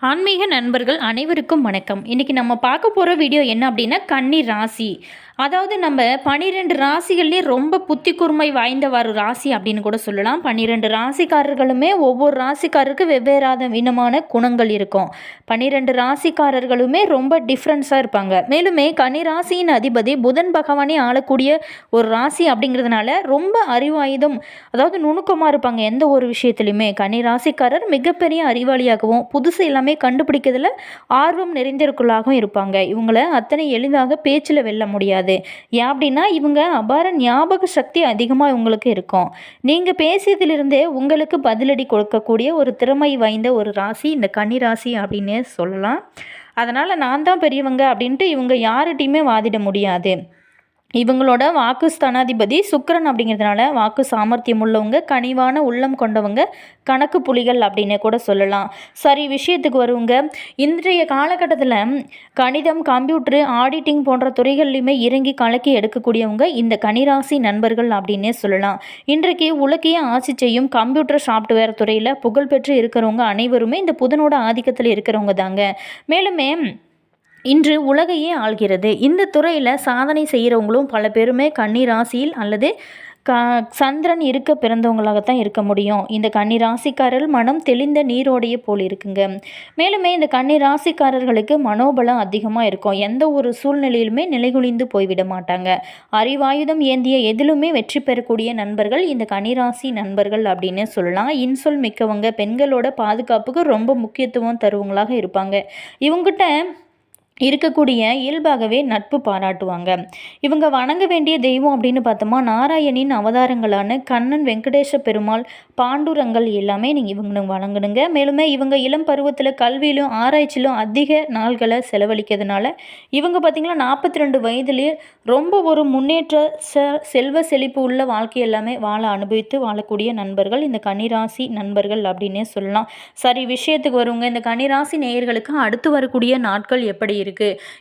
ஆன்மீக நண்பர்கள் அனைவருக்கும் வணக்கம். இன்றைக்கி நம்ம பார்க்க போகிற வீடியோ என்ன அப்படின்னா கன்னி ராசி. அதாவது நம்ம 12 ராசிகள்லேயே ரொம்ப புத்தி கூர்மை வாய்ந்த ஒரு ராசி அப்படின்னு கூட சொல்லலாம். 12 ராசிக்காரர்களுமே ஒவ்வொரு ராசிக்காரருக்கு வெவ்வேறாத விதமான குணங்கள் இருக்கும். 12 ராசிக்காரர்களுமே ரொம்ப டிஃப்ரென்ஸாக இருப்பாங்க. மேலுமே கன்னி ராசியின் அதிபதி புதன் பகவானே ஆளக்கூடிய ஒரு ராசி அப்படிங்கிறதுனால ரொம்ப அறிவாயுதம், அதாவது நுணுக்கமாக இருப்பாங்க எந்த ஒரு விஷயத்துலையுமே. கன்னி ராசிக்காரர் மிகப்பெரிய அறிவாளியாகவும் புதுசு எல்லாமே கண்டுபிடிக்கிறதுல ஆர்வம் நிறைந்திருக்கலாகவும் இருப்பாங்க. இவங்களை அத்தனை எளிதாக பேச்சில் வெல்ல முடியாது. ஏன் அப்படின்னா இவங்க அபார ஞாபக சக்தி அதிகமாக இவங்களுக்கு இருக்கும். நீங்கள் பேசியதிலிருந்தே உங்களுக்கு பதிலடி கொடுக்கக்கூடிய ஒரு திறமை வாய்ந்த ஒரு ராசி இந்த கன்னி ராசி அப்படின்னு சொல்லலாம். அதனால் நான் தான் பெரியவங்க அப்படின்ட்டு இவங்க யார்கிட்டையுமே வாதிட முடியாது. இவங்களோட வாக்கு ஸ்தானாதிபதி சுக்கிரன் அப்படிங்கிறதுனால வாக்கு சாமர்த்தியம் உள்ளவங்க, கனிவான உள்ளம் கொண்டவங்க, கணக்கு புலிகள் அப்படின்னு கூட சொல்லலாம். சரி, விஷயத்துக்கு வருவங்க. இன்றைய காலகட்டத்தில் கணிதம், கம்ப்யூட்டரு, ஆடிட்டிங் போன்ற துறைகள்லையுமே இறங்கி கலக்கி எடுக்கக்கூடியவங்க இந்த கன்னிராசி நண்பர்கள் அப்படின்னே சொல்லலாம். இன்றைக்கு உலகையே ஆட்சி செய்யும் கம்ப்யூட்டர் சாஃப்ட்வேர் துறையில் புகழ்பெற்று இருக்கிறவங்க அனைவருமே இந்த புதனோட ஆதிக்கத்தில் இருக்கிறவங்க தாங்க. மேலுமே இன்று உலகையே ஆள்கிறது. இந்த துறையில் சாதனை செய்கிறவங்களும் பல பேருமே கன்னி ராசியில் அல்லது சந்திரன் இருக்க பிறந்தவங்களாகத்தான் இருக்க முடியும். இந்த கன்னி ராசிக்காரர் மனம் தெளிந்த நீரோடைய போல் இருக்குங்க. மேலுமே இந்த கன்னி ராசிக்காரர்களுக்கு மனோபலம் அதிகமாக இருக்கும். எந்த ஒரு சூழ்நிலையிலுமே நிலைகுலிந்து போய்விட மாட்டாங்க. அறிவாயுதம் ஏந்திய எதிலுமே வெற்றி பெறக்கூடிய நண்பர்கள் இந்த கன்னிராசி நண்பர்கள் அப்படின்னு சொல்லலாம். இன்சொல் மிக்கவங்க, பெண்களோட பாதுகாப்புக்கு ரொம்ப முக்கியத்துவம் தருவங்களாக இருப்பாங்க. இவங்ககிட்ட இருக்கக்கூடிய இயல்பாகவே நட்பு பாராட்டுவாங்க. இவங்க வணங்க வேண்டிய தெய்வம் அப்படின்னு பார்த்தோமா, நாராயணின் அவதாரங்களான கண்ணன், வெங்கடேச பெருமாள், பாண்டுரங்கள் எல்லாமே நீங்கள் இவங்க வணங்கணுங்க. மேலுமே இவங்க இளம் பருவத்தில் கல்வியிலும் ஆராய்ச்சியிலும் அதிக நாள்களை செலவழிக்கிறதுனால இவங்க பார்த்திங்கன்னா 42 வயதுலேயே ரொம்ப ஒரு முன்னேற்ற செல்வ செழிப்பு உள்ள வாழ்க்கை எல்லாமே அனுபவித்து வாழக்கூடிய நண்பர்கள் இந்த கன்னிராசி நண்பர்கள் அப்படின்னே சொல்லலாம். சரி, விஷயத்துக்கு வருவங்க. இந்த கன்னிராசி நேயர்களுக்கு அடுத்து வரக்கூடிய நாட்கள் எப்படி இருக்கு?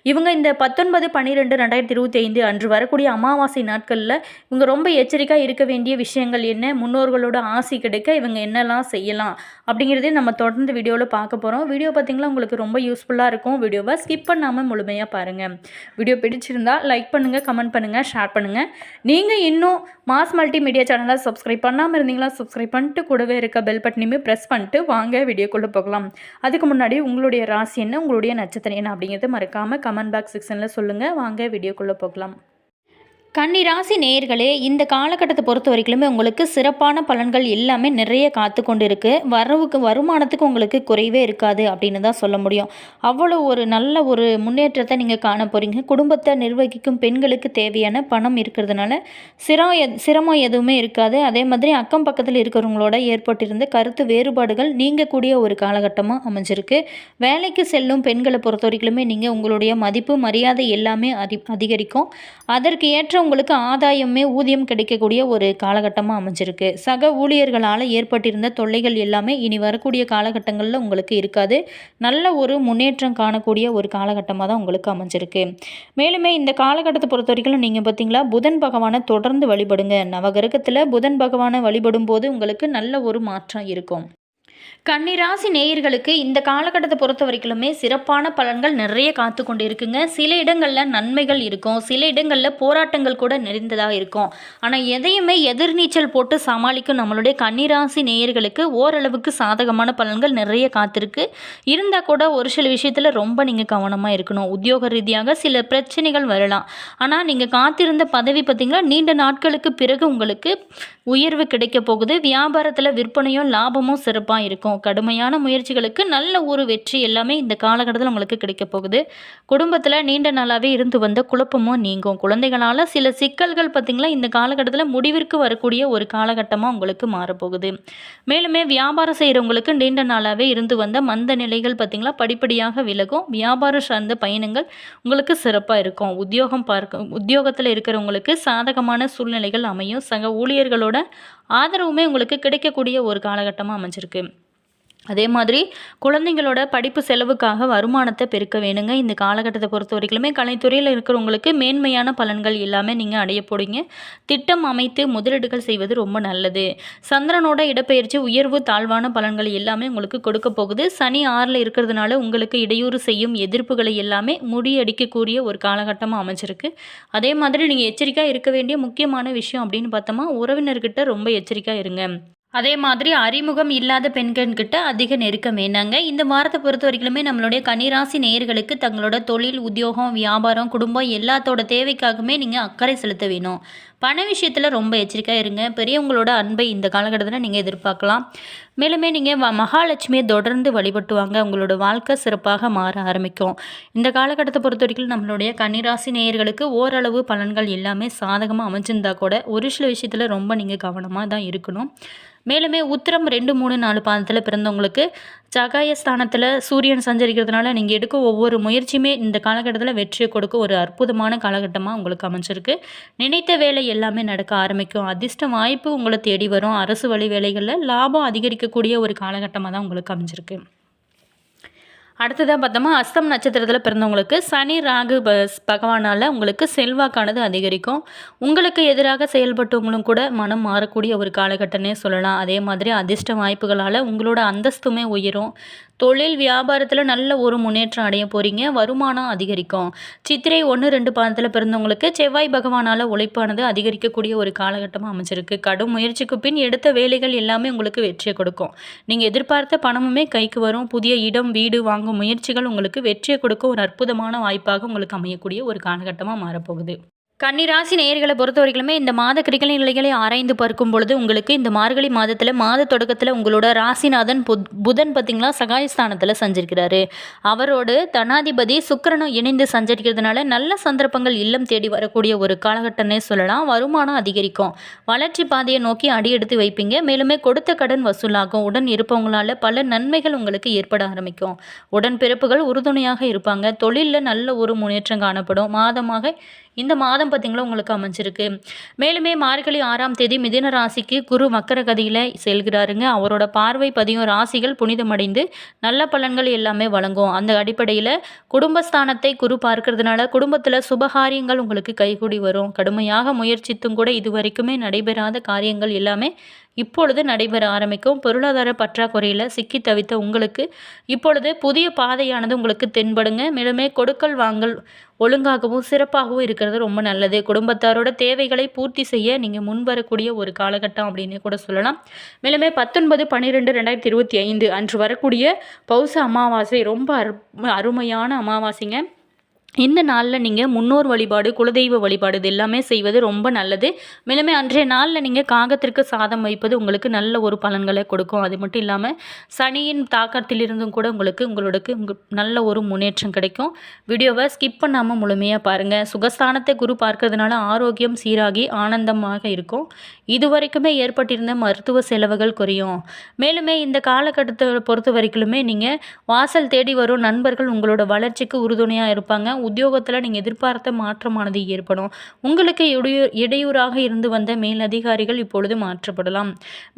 இவங்க இந்த 19/12/2025 அன்று வரக்கூடிய அமாவாசை நாட்களில் இவங்க ரொம்ப எச்சரிக்கையாக இருக்க வேண்டிய விஷயங்கள் என்ன, முன்னோர்களோட ஆசி கிடைக்க இவங்க என்னெல்லாம் செய்யலாம் அப்படிங்கிறதே நம்ம தொடர்ந்து வீடியோவில் பார்க்க போகிறோம். வீடியோ பார்த்திங்கன்னா உங்களுக்கு ரொம்ப யூஸ்ஃபுல்லாக இருக்கும். வீடியோவை ஸ்கிப் பண்ணாமல் முழுமையாக பாருங்கள். வீடியோ பிடிச்சிருந்தா லைக் பண்ணுங்கள், கமெண்ட் பண்ணுங்கள், ஷேர் பண்ணுங்கள். நீங்கள் இன்னும் மாஸ் மல்டிமீடியா சேனலை சப்ஸ்கிரைப் பண்ணாமல் இருந்தீங்களா சப்ஸ்கிரைப் பண்ணிட்டு கூடவே இருக்க பெல் பட்டனையுமே ப்ரெஸ் பண்ணிட்டு வாங்க வீடியோக்குள்ளே போகலாம். அதுக்கு முன்னாடி உங்களுடைய ராசி என்ன, உங்களுடைய நட்சத்திரம் என்ன அப்படிங்கிறது மறக்காமல் கமெண்ட் பாக்ஸ் செக்ஷனில் சொல்லுங்கள். வாங்க வீடியோக்குள்ளே போகலாம். கன்னி ராசி நேயர்களே, இந்த காலகட்டத்தை பொறுத்த வரைக்குமே உங்களுக்கு சிறப்பான பலன்கள் எல்லாமே நிறைய காத்து கொண்டு இருக்குது. வருமானத்துக்கு உங்களுக்கு குறைவே இருக்காது அப்படின்னு தான் சொல்ல முடியும். அவ்வளோ ஒரு நல்ல ஒரு முன்னேற்றத்தை நீங்கள் காண போகிறீங்க. குடும்பத்தை நிர்வகிக்கும் பெண்களுக்கு தேவையான பணம் இருக்கிறதுனால சிரமம் எதுவுமே இருக்காது. அதே மாதிரி அக்கம் பக்கத்தில் இருக்கிறவங்களோட ஏற்பட்டிருந்த கருத்து வேறுபாடுகள் நீங்கக்கூடிய ஒரு காலகட்டமாக அமைஞ்சிருக்கு. வேலைக்கு செல்லும் பெண்களை பொறுத்த வரைக்குமே நீங்கள் உங்களுடைய மதிப்பு மரியாதை எல்லாமே அதிகரிக்கும். அதற்கு ஏற்ற உங்களுக்கு ஆதாயமே ஊதியம் கிடைக்கக்கூடிய ஒரு காலகட்டமாக அமைஞ்சிருக்கு. சக ஊழியர்களால் ஏற்பட்டிருந்த தொல்லைகள் எல்லாமே இனி வரக்கூடிய காலகட்டங்களில் உங்களுக்கு இருக்காது. நல்ல ஒரு முன்னேற்றம் காணக்கூடிய ஒரு காலகட்டமாக தான் உங்களுக்கு அமைஞ்சிருக்கு. மேலுமே இந்த காலகட்டத்தை பொறுத்த வரைக்கும் நீங்கள் பார்த்தீங்களா, புதன் பகவானை தொடர்ந்து வழிபடுங்க. நவகிரகத்தில் புதன் பகவானை வழிபடும் போது உங்களுக்கு நல்ல ஒரு மாற்றம் இருக்கும். கன்னிராசி நேயர்களுக்கு இந்த காலகட்டத்தை பொறுத்த வரைக்குமே சிறப்பான பலன்கள் நிறைய காத்து கொண்டு இருக்குங்க. சில இடங்களில் நன்மைகள் இருக்கும், சில இடங்களில் போராட்டங்கள் கூட நிறைந்ததாக இருக்கும். ஆனால் எதையுமே எதிர்நீச்சல் போட்டு சமாளிக்கும் நம்மளுடைய கன்னிராசி நேயர்களுக்கு ஓரளவுக்கு சாதகமான பலன்கள் நிறைய காத்திருக்கு. இருந்தால் கூட ஒரு சில விஷயத்தில் ரொம்ப நீங்கள் கவனமாக இருக்கணும். உத்தியோக ரீதியாக சில பிரச்சனைகள் வரலாம். ஆனால் நீங்கள் காத்திருந்த பதவி பார்த்திங்கன்னா நீண்ட நாட்களுக்கு பிறகு உங்களுக்கு உயர்வு கிடைக்க போகுது. வியாபாரத்தில் விற்பனையும் லாபமும் சிறப்பாக இருக்கும். கடுமையான முயற்சிகளுக்கு நல்ல ஒரு வெற்றி எல்லாமே இந்த காலகட்டத்தில் உங்களுக்கு கிடைக்க போகுது. குடும்பத்தில் நீண்ட நாளாகவே இருந்து வந்த குழப்பமும் நீங்கும். குழந்தைகளால் சில சிக்கல்கள் பார்த்திங்களா இந்த காலகட்டத்தில் முடிவிற்கு வரக்கூடிய ஒரு காலகட்டமாக உங்களுக்கு மாறப்போகுது. மேலுமே வியாபாரம் செய்கிறவங்களுக்கு நீண்ட நாளாகவே இருந்து வந்த மந்த நிலைகள் பார்த்திங்களா படிப்படியாக விலகும். வியாபாரம் சார்ந்த பயணங்கள் உங்களுக்கு சிறப்பாக இருக்கும். உத்தியோகத்தில் இருக்கிறவங்களுக்கு சாதகமான சூழ்நிலைகள் அமையும். சக ஊழியர்களோட ஆதரவுமே உங்களுக்கு கிடைக்கக்கூடிய ஒரு காலகட்டமாக அமைஞ்சிருக்கு. அதே மாதிரி குழந்தைங்களோட படிப்பு செலவுக்காக வருமானத்தை பெருக்க வேணுங்க. இந்த காலகட்டத்தை பொறுத்த வரைக்குமே கலைத்துறையில் இருக்கிறவங்களுக்கு மேன்மையான பலன்கள் எல்லாமே நீங்கள் அடைய போறீங்க. திட்டம் அமைத்து முதலீடுகள் செய்வது ரொம்ப நல்லது. சந்திரனோட இடப்பெயர்ச்சி உயர்வு தாழ்வான பலன்கள் எல்லாமே உங்களுக்கு கொடுக்க போகுது. சனி 6ல் இருக்கிறதுனால உங்களுக்கு இடையூறு செய்யும் எதிர்ப்புகளை எல்லாமே முறியடிக்கக்கூடிய ஒரு காலகட்டமாக அமைஞ்சிருக்கு. அதே மாதிரி நீங்கள் எச்சரிக்கையாக இருக்க வேண்டிய முக்கியமான விஷயம் அப்படின்னு பார்த்தோமா, உறவினர்கிட்ட ரொம்ப எச்சரிக்கையாக இருங்க. அதே மாதிரி அறிமுகம் இல்லாத பெண்கள்கிட்ட அதிக நெருக்கம் வேணாங்க. இந்த வாரத்தை பொறுத்த வரைக்குமே நம்மளுடைய கன்னிராசி நேயர்களுக்கு தங்களோட தொழில், உத்தியோகம், வியாபாரம், குடும்பம் எல்லாத்தோட தேவைக்காகவுமே நீங்கள் அக்கறை செலுத்த வேணும். பண விஷயத்தில் ரொம்ப எச்சரிக்கையாக இருங்க. பெரியவங்களோட அன்பை இந்த காலகட்டத்தில் நீங்கள் எதிர்பார்க்கலாம். மேலுமே நீங்கள் மகாலட்சுமியை தொடர்ந்து வழிபட்டு வாங்க. உங்களோட வாழ்க்கை சிறப்பாக மாற ஆரம்பிக்கும். இந்த காலகட்டத்தை பொறுத்த வரைக்கும் நம்மளுடைய கன்னிராசி நேயர்களுக்கு ஓரளவு பலன்கள் எல்லாமே சாதகமாக அமைஞ்சிருந்தா கூட ஒரு சில விஷயத்தில் ரொம்ப நீங்கள் கவனமாக தான் இருக்கணும். மேலுமே உத்திரம் 2, 3, 4 பாதத்தில் பிறந்தவங்களுக்கு சகாயஸ்தானத்தில் சூரியன் சஞ்சரிக்கிறதுனால நீங்கள் எடுக்க ஒவ்வொரு முயற்சியுமே இந்த காலகட்டத்தில் வெற்றியை கொடுக்க ஒரு அற்புதமான காலகட்டமாக உங்களுக்கு அமைஞ்சிருக்கு. நினைத்த வேலை எல்லாமே நடக்க ஆரம்பிக்கும். அதிர்ஷ்ட வாய்ப்பு உங்களை தேடி வரும். அரசு வழி வேலைகளில் லாபம் அதிகரிக்கக்கூடிய ஒரு காலகட்டமாக தான் உங்களுக்கு அமைஞ்சிருக்கு. அடுத்ததாக பார்த்தோமா, அஸ்தம் நட்சத்திரத்தில் பிறந்தவங்களுக்கு சனி ராகு பகவானால் உங்களுக்கு செல்வாக்கானது அதிகரிக்கும். உங்களுக்கு எதிராக செயல்பட்டவங்களும் கூட மனம் மாறக்கூடிய ஒரு காலகட்டமே சொல்லலாம். அதே மாதிரி அதிர்ஷ்ட வாய்ப்புகளால் உங்களோட அந்தஸ்துமே உயரும். தொழில் வியாபாரத்தில் நல்ல ஒரு முன்னேற்றம் அடைய போகிறீங்க. வருமானம் அதிகரிக்கும். சித்திரை 1, 2 பாதத்தில் பிறந்தவங்களுக்கு செவ்வாய் பகவானால் உழைப்பானது அதிகரிக்கக்கூடிய ஒரு காலகட்டமாக அமைச்சிருக்கு. கடும் முயற்சிக்கு பின் எடுத்த வேலைகள் எல்லாமே உங்களுக்கு வெற்றியை கொடுக்கும். நீங்கள் எதிர்பார்த்த பணமுமே கைக்கு வரும். புதிய இடம், வீடு வாங்கும் முயற்சிகள் உங்களுக்கு வெற்றியை கொடுக்க ஒரு அற்புதமான வாய்ப்பாக உங்களுக்கு அமையக்கூடிய ஒரு காலகட்டமாக மாறப்போகுது. கன்னிராசி நேயர்களை பொறுத்த வரைக்குமே இந்த மாத கிரக நிலைகளை ஆராய்ந்து பார்க்கும் பொழுது உங்களுக்கு இந்த மார்கழி மாதத்தில் மாத தொடக்கத்தில் உங்களோட ராசிநாதன் புதன் பார்த்திங்களா சகாயஸ்தானத்தில் சஞ்சரிக்கிறாரு. அவரோடு தனாதிபதி சுக்கிரனும் இணைந்து சஞ்சரிக்கிறதுனால நல்ல சந்தர்ப்பங்கள் இல்லம் தேடி வரக்கூடிய ஒரு காலகட்டம்னே சொல்லலாம். வருமானம் அதிகரிக்கும். வளர்ச்சி பாதையை நோக்கி அடி எடுத்து வைப்பீங்க. மேலுமே கொடுத்த கடன் வசூலாகும். உடன் இருப்பவங்களால பல நன்மைகள் உங்களுக்கு ஏற்பட ஆரம்பிக்கும். உடன் பிறப்புகள் உறுதுணையாக இருப்பாங்க. தொழிலில் நல்ல ஒரு முன்னேற்றம் காணப்படும். இந்த மாதம் பார்த்திங்களா உங்களுக்கு அமைஞ்சிருக்கு. மேலுமே மார்கழி 6ஆம் தேதி மிதுன ராசிக்கு குரு மக்கர கதியில் செல்கிறாருங்க. அவரோட பார்வை பதியும் ராசிகள் புனிதமடைந்து நல்ல பலன்கள் எல்லாமே வழங்கும். அந்த அடிப்படையில் குடும்பஸ்தானத்தை குரு பார்க்கறதுனால குடும்பத்தில் சுபகாரியங்கள் உங்களுக்கு கைகூடி வரும். கடுமையாக முயற்சித்தும் கூட இதுவரைக்குமே நடைபெறாத காரியங்கள் எல்லாமே இப்பொழுது நடைபெற ஆரம்பிக்கும். பொருளாதார பற்றாக்குறையில் சிக்கி தவித்த உங்களுக்கு இப்பொழுது புதிய பாதையானது உங்களுக்கு தென்படுங்க. மேலுமே கொடுக்கல் வாங்கல் ஒழுங்காகவும் சிறப்பாகவும் இருக்கிறது ரொம்ப நல்லது. குடும்பத்தாரோட தேவைகளை பூர்த்தி செய்ய நீங்கள் முன்வரக்கூடிய ஒரு காலகட்டம் அப்படின்னு கூட சொல்லலாம். மேலுமே 19/12/2025 அன்று வரக்கூடிய பௌச அமாவாசை ரொம்ப அருமையான அமாவாசைங்க. இந்த நாளில் நீங்கள் முன்னோர் வழிபாடு, குலதெய்வ வழிபாடு இது எல்லாமே செய்வது ரொம்ப நல்லது. மேலுமே அன்றைய நாளில் நீங்கள் காகத்திற்கு சாதம் வைப்பது உங்களுக்கு நல்ல ஒரு பலன்களை கொடுக்கும். அது மட்டும் இல்லாமல் சனியின் தாக்கத்திலிருந்தும் கூட உங்களுக்கு நல்ல ஒரு முன்னேற்றம் கிடைக்கும். வீடியோவை ஸ்கிப் பண்ணாமல் முழுமையாக பாருங்கள். சுகஸ்தானத்தை குரு பார்க்கறதுனால ஆரோக்கியம் சீராகி ஆனந்தமாக இருக்கும். இதுவரைக்குமே ஏற்பட்டிருந்த மருத்துவ செலவுகள் குறையும். மேலுமே இந்த காலகட்டத்தை பொறுத்த வரைக்குமே நீங்கள் வாசல் தேடி வரும் நண்பர்கள் உங்களோட வளர்ச்சிக்கு உறுதுணையாக இருப்பாங்க. உத்தியோகத்தில் நீங்கள் எதிர்பார்த்த மாற்றமானது ஏற்படும். உங்களுக்கு இடையூறாக இருந்து வந்த மேலதிகாரிகள் இப்பொழுது மாற்றப்படலாம்.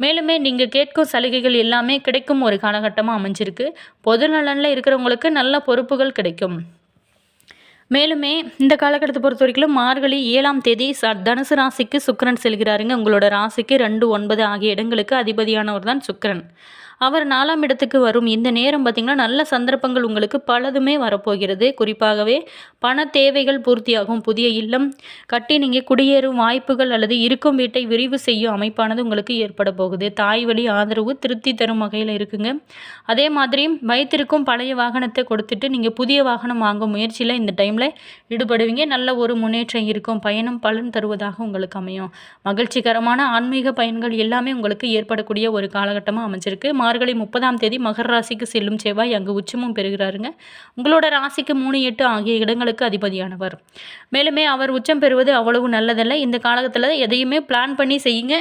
மேலுமே நீங்கள் கேட்கும் சலுகைகள் எல்லாமே கிடைக்கும் ஒரு காலகட்டமாக அமைஞ்சிருக்கு. பொது நலனில் இருக்கிறவங்களுக்கு நல்ல பொறுப்புகள் கிடைக்கும். மேலுமே இந்த காலகட்டத்தை பொறுத்த வரைக்கும் மார்கழி 7ஆம் தேதி தனுசு ராசிக்கு சுக்கிரன் செல்கிறாருங்க. உங்களோட ராசிக்கு 2, 9 ஆகிய இடங்களுக்கு அதிபதியானவர் தான் சுக்கிரன். அவர் 4ஆம் இடத்துக்கு வரும் இந்த நேரம் பார்த்திங்கன்னா நல்ல சந்தர்ப்பங்கள் உங்களுக்கு பலதுமே வரப்போகிறது. குறிப்பாகவே பண தேவைகள் பூர்த்தியாகும். புதிய இல்லம் கட்டி நீங்கள் குடியேறும் வாய்ப்புகள் அல்லது இருக்கும் வீட்டை விரிவு செய்யும் அமைப்பானது உங்களுக்கு ஏற்பட போகுது. தாய் வழி ஆதரவு திருப்தி தரும் வகையில் இருக்குங்க. அதே மாதிரி வைத்திருக்கும் பழைய வாகனத்தை கொடுத்துட்டு நீங்கள் புதிய வாகனம் வாங்கும் முயற்சியில் இந்த டைமில் ஈடுபடுவீங்க. நல்ல ஒரு முன்னேற்றம் இருக்கும். பயணம் பலன் தருவதாக உங்களுக்கு அமையும். மகிழ்ச்சிகரமான ஆன்மீக பயன்கள் எல்லாமே உங்களுக்கு ஏற்படக்கூடிய ஒரு காலகட்டமாக அமைஞ்சிருக்கு. மார்கழி 30ஆம் தேதி மகர ராசிக்கு செல்லும் செவ்வாய் அங்கு உச்சமும் பெறுகிறாருங்க. உங்களோட ராசிக்கு 3, 8 ஆகிய இடங்களுக்கு அதிபதியானவர். மேலுமே அவர் உச்சம் பெறுவது அவ்வளவு நல்லதல்ல. இந்த காலகட்டத்தில் எதையுமே பிளான் பண்ணி செய்யுங்க.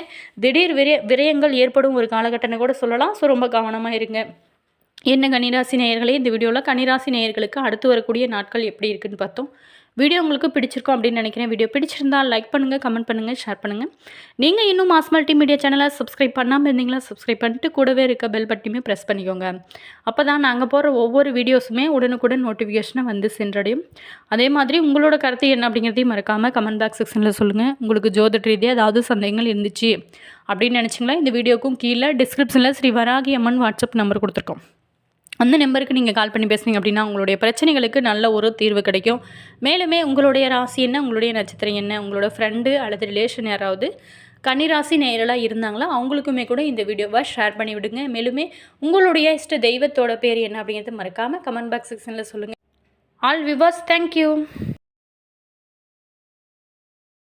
திடீர் விரயங்கள் ஏற்படும் ஒரு காலகட்டம்னு கூட சொல்லலாம். ஸோ ரொம்ப கவனமாக இருங்க. என்ன கன்னிராசி நேயர்களே, இந்த வீடியோவில் கன்னிராசி நேயர்களுக்கு அடுத்து வரக்கூடிய நாட்கள் எப்படி இருக்குன்னு பார்த்தோம். வீடியோ உங்களுக்கு பிடிச்சிருக்கும் அப்படின்னு நினைக்கிறேன். வீடியோ பிடிச்சிருந்தால் லைக் பண்ணுங்கள், கமெண்ட் பண்ணுங்கள், ஷேர் பண்ணுங்கள். நீங்கள் இன்னும் மாஸ் மல்டி மீடியா சேனலை சப்ஸ்கிரைப் பண்ணாமல் இருந்தீங்களா சப்ஸ்கிரைப் பண்ணிட்டு கூடவே இருக்க பெல் பட்டனையுமே ப்ரெஸ் பண்ணிக்கோங்க. அப்போ தான் நாங்கள் போகிற ஒவ்வொரு வீடியோஸுமே உடனுக்குடன் நோட்டிஃபிகேஷனை வந்து சென்றடையும். அதே மாதிரி உங்களோட கருத்து என்ன அப்படிங்கிறதையும் மறக்காமல் கமெண்ட் பாக்ஸ் செக்ஷனில் சொல்லுங்கள். உங்களுக்கு ஜோதிட ரீதியாக ஏதாவது சந்தேகங்கள் இருந்துச்சு அப்படின்னு நினச்சிங்களா, இந்த வீடியோக்கும் கீழே டிஸ்கிரிப்ஷனில் ஸ்ரீ வராகி அம்மன் வாட்ஸ்அப் நம்பர் கொடுத்துருக்கோம். அந்த நம்பருக்கு நீங்கள் கால் பண்ணி பேசுனீங்க அப்படின்னா உங்களுடைய பிரச்சனைகளுக்கு நல்ல ஒரு தீர்வு கிடைக்கும். மேலுமே உங்களுடைய ராசி என்ன, உங்களுடைய நட்சத்திரம் என்ன, உங்களோட ஃப்ரெண்டு அல்லது ரிலேஷன் யாராவது கன்னிராசி நேயர்களாக இருந்தாங்களா அவங்களுக்குமே கூட இந்த வீடியோவை ஷேர் பண்ணி விடுங்க. மேலுமே உங்களுடைய இஷ்ட தெய்வத்தோட பேர் என்ன அப்படிங்கிறத மறக்காமல் கமெண்ட் பாக்ஸ் செக்ஷனில் சொல்லுங்கள். All viewers, thank you.